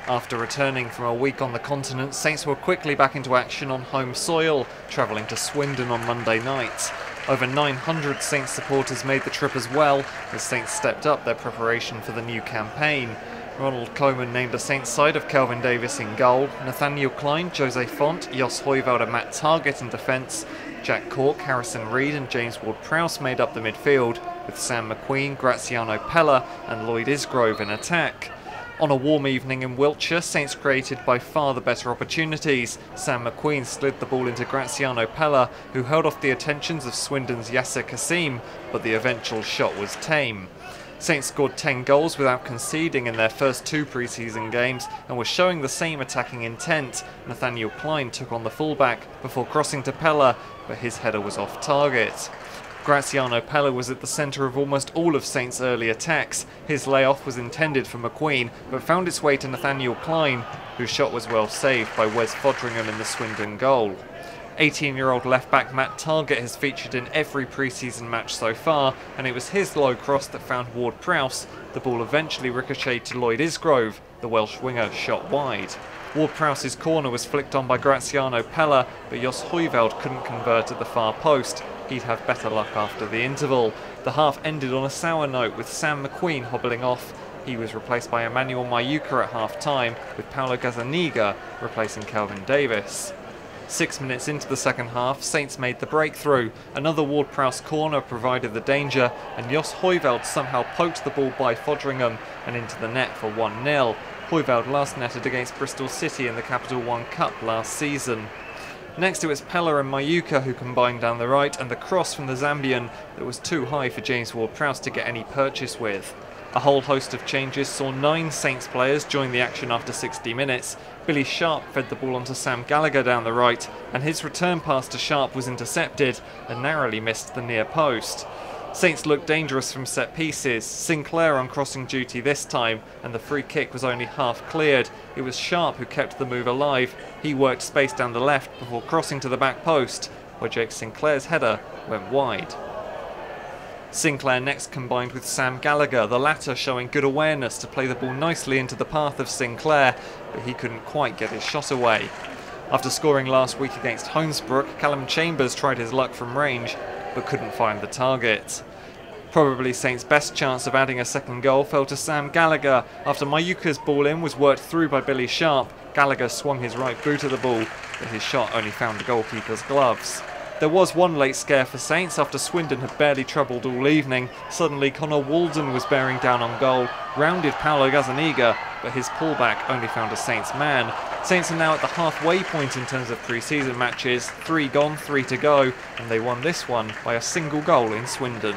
After returning from a week on the continent, Saints were quickly back into action on home soil, travelling to Swindon on Monday night. Over 900 Saints supporters made the trip as well, as Saints stepped up their preparation for the new campaign. Ronald Koeman named a Saints side of Kelvin Davis in goal, Nathaniel Klein, Jose Font, Jos Hooiveld and Matt Targett in defence. Jack Cork, Harrison Reed and James Ward-Prowse made up the midfield, with Sam McQueen, Graziano Pella and Lloyd Isgrove in attack. On a warm evening in Wiltshire, Saints created by far the better opportunities. Sam McQueen slid the ball into Graziano Pella, who held off the attentions of Swindon's Yasser Kassim, but the eventual shot was tame. Saints scored 10 goals without conceding in their first 2 pre-season games and were showing the same attacking intent. Nathaniel Klein took on the fullback before crossing to Pella, but his header was off target. Graziano Pella was at the centre of almost all of Saints' early attacks. His layoff was intended for McQueen, but found its way to Nathaniel Klein, whose shot was well saved by Wes Fodringham in the Swindon goal. 18-year-old left-back Matt Targett has featured in every pre-season match so far, and it was his low cross that found Ward-Prowse. The ball eventually ricocheted to Lloyd Isgrove. The Welsh winger shot wide. Ward-Prowse's corner was flicked on by Graziano Pella, but Jos Hooiveld couldn't convert at the far post. He'd have better luck after the interval. The half ended on a sour note with Sam McQueen hobbling off. He was replaced by Emmanuel Mayuka at half-time, with Paulo Gazzaniga replacing Kelvin Davis. 6 minutes into the second half, Saints made the breakthrough. Another Ward-Prowse corner provided the danger, and Jos Hooiveld somehow poked the ball by Fodringham and into the net for 1-0. Hooiveld last netted against Bristol City in the Capital One Cup last season. Next it was Pella and Mayuka who combined down the right, and the cross from the Zambian that was too high for James Ward-Prowse to get any purchase with. A whole host of changes saw 9 Saints players join the action after 60 minutes. Billy Sharp fed the ball onto Sam Gallagher down the right, and his return pass to Sharp was intercepted and narrowly missed the near post. Saints looked dangerous from set pieces, Sinclair on crossing duty this time, and the free kick was only half cleared. It was Sharp who kept the move alive. He worked space down the left before crossing to the back post, where Jake Sinclair's header went wide. Sinclair next combined with Sam Gallagher, the latter showing good awareness to play the ball nicely into the path of Sinclair, but he couldn't quite get his shot away. After scoring last week against Holmesbrook, Callum Chambers tried his luck from range, but couldn't find the target. Probably Saints' best chance of adding a second goal fell to Sam Gallagher. After Mayuka's ball in was worked through by Billy Sharp, Gallagher swung his right boot at the ball, but his shot only found the goalkeeper's gloves. There was one late scare for Saints after Swindon had barely troubled all evening. Suddenly Connor Walden was bearing down on goal, rounded Paulo Gazzaniga, but his pullback only found a Saints man. Saints are now at the halfway point in terms of pre-season matches, 3 gone, 3 to go, and they won this one by a single goal in Swindon.